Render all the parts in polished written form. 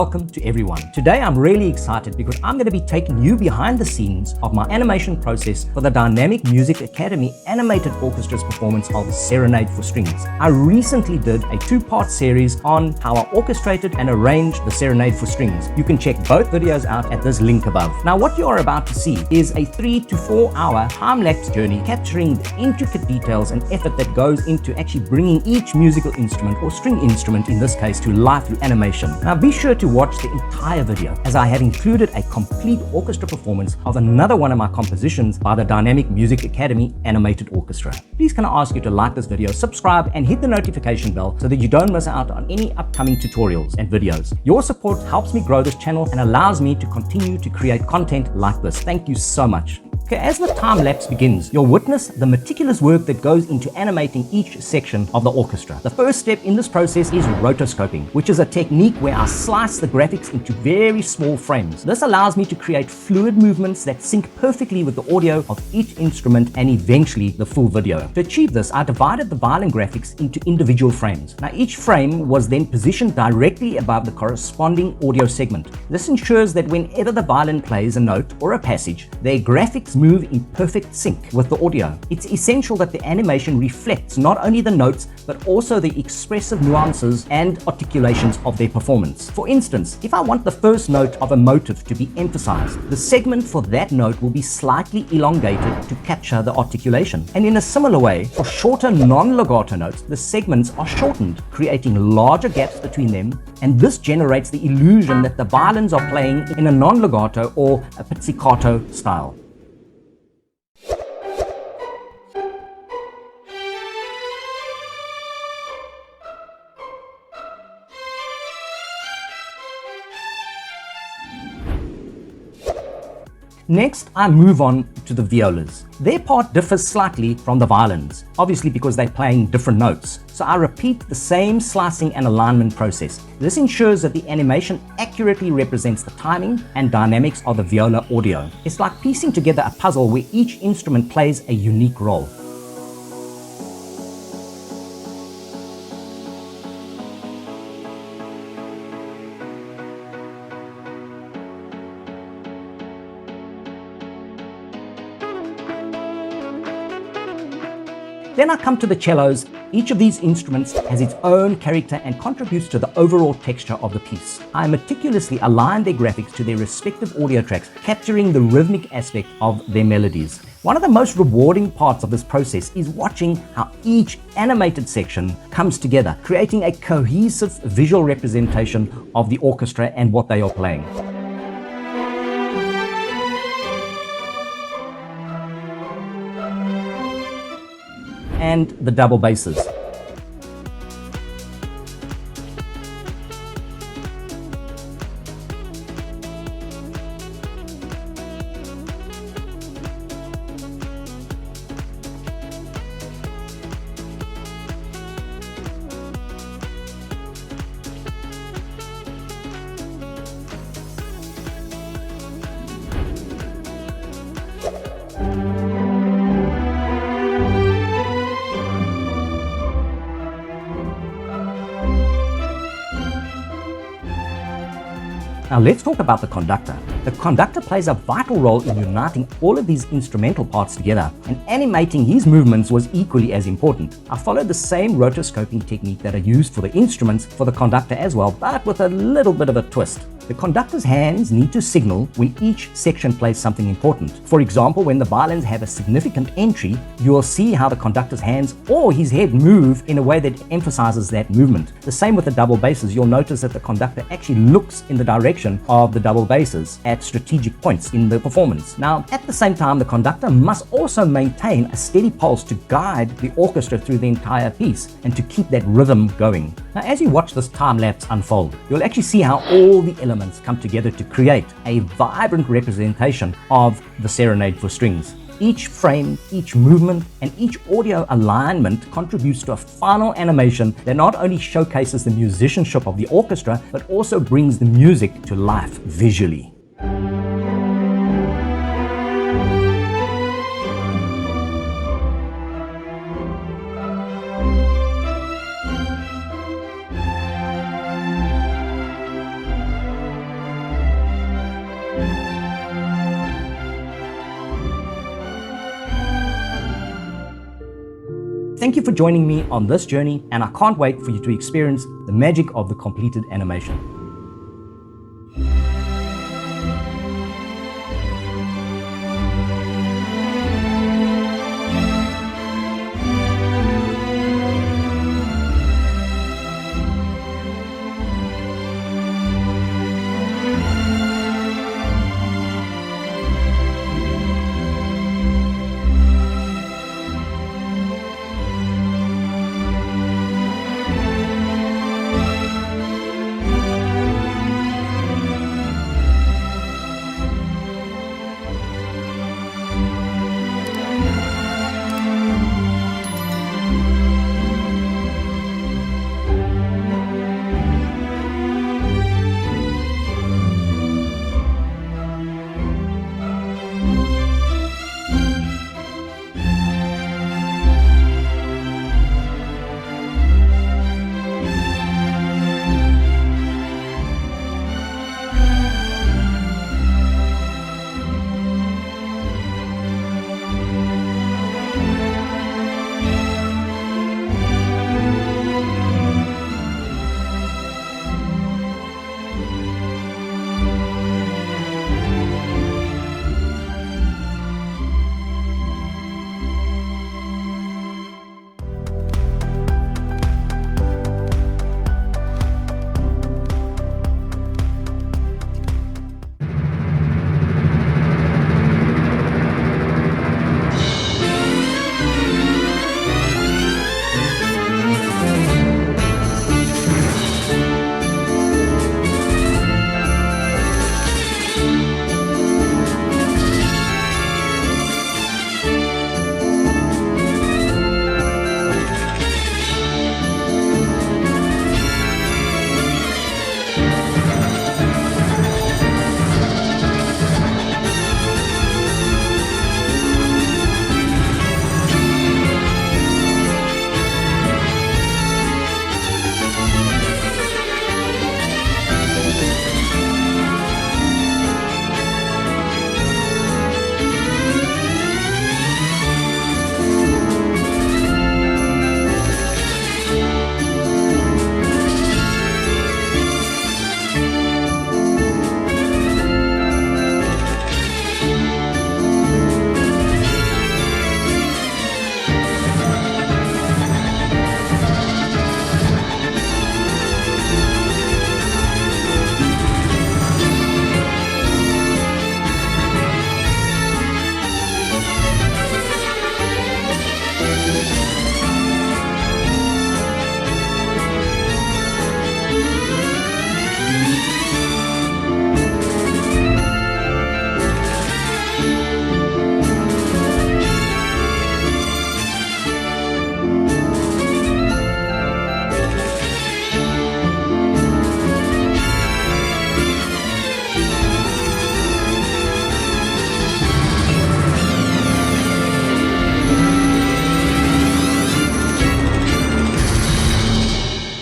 Welcome to everyone. Today I'm really excited because I'm going to be taking you behind the scenes of my animation process for the Dynamic Music Academy Animated Orchestra's performance of Serenade for Strings. I recently did a two-part series on how I orchestrated and arranged the Serenade for Strings. You can check both videos out at this link above. Now what you are about to see is a 3 to 4 hour time-lapse journey capturing the intricate details and effort that goes into actually bringing each musical instrument or string instrument in this case to life through animation. Now be sure to watch the entire video as I have included a complete orchestra performance of another one of my compositions by the Dynamic Music Academy Animated Orchestra. Please can I ask you to like this video, subscribe and hit the notification bell so that you don't miss out on any upcoming tutorials and videos. Your support helps me grow this channel and allows me to continue to create content like this. Thank you so much. Okay, as the time lapse begins, you'll witness the meticulous work that goes into animating each section of the orchestra. The first step in this process is rotoscoping, which is a technique where I slice the graphics into very small frames. This allows me to create fluid movements that sync perfectly with the audio of each instrument and eventually the full video. To achieve this, I divided the violin graphics into individual frames. Now each frame was then positioned directly above the corresponding audio segment. This ensures that whenever the violin plays a note or a passage, their graphics move in perfect sync with the audio. It's essential that the animation reflects not only the notes but also the expressive nuances and articulations of their performance. For instance, if I want the first note of a motive to be emphasized, the segment for that note will be slightly elongated to capture the articulation. And in a similar way, for shorter non-legato notes, the segments are shortened, creating larger gaps between them, and this generates the illusion that the violins are playing in a non-legato or a pizzicato style. Next, I move on to the violas. Their part differs slightly from the violins, obviously because they're playing different notes. So I repeat the same slicing and alignment process. This ensures that the animation accurately represents the timing and dynamics of the viola audio. It's like piecing together a puzzle where each instrument plays a unique role. Then I come to the cellos. Each of these instruments has its own character and contributes to the overall texture of the piece. I meticulously align their graphics to their respective audio tracks, capturing the rhythmic aspect of their melodies. One of the most rewarding parts of this process is watching how each animated section comes together, creating a cohesive visual representation of the orchestra and what they are playing. And the double basses. Now let's talk about the conductor. The conductor plays a vital role in uniting all of these instrumental parts together, and animating his movements was equally as important. I followed the same rotoscoping technique that I used for the instruments for the conductor as well, but with a little bit of a twist. The conductor's hands need to signal when each section plays something important. For example, when the violins have a significant entry, you will see how the conductor's hands or his head move in a way that emphasizes that movement. The same with the double basses. You'll notice that the conductor actually looks in the direction of the double basses at strategic points in the performance. Now, at the same time, the conductor must also maintain a steady pulse to guide the orchestra through the entire piece and to keep that rhythm going. Now, as you watch this time lapse unfold, you'll actually see how all the elements come together to create a vibrant representation of the Serenade for Strings. Each frame, each movement, and each audio alignment contributes to a final animation that not only showcases the musicianship of the orchestra, but also brings the music to life visually. Thank you for joining me on this journey, and I can't wait for you to experience the magic of the completed animation.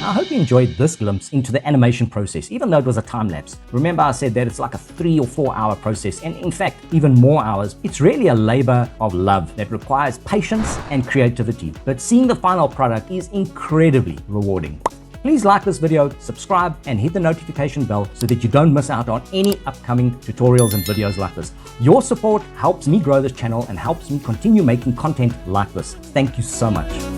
I hope you enjoyed this glimpse into the animation process, even though it was a time lapse. Remember I said that it's like a 3 or 4 hour process, and in fact, even more hours. It's really a labor of love that requires patience and creativity. But seeing the final product is incredibly rewarding. Please like this video, subscribe, and hit the notification bell so that you don't miss out on any upcoming tutorials and videos like this. Your support helps me grow this channel and helps me continue making content like this. Thank you so much.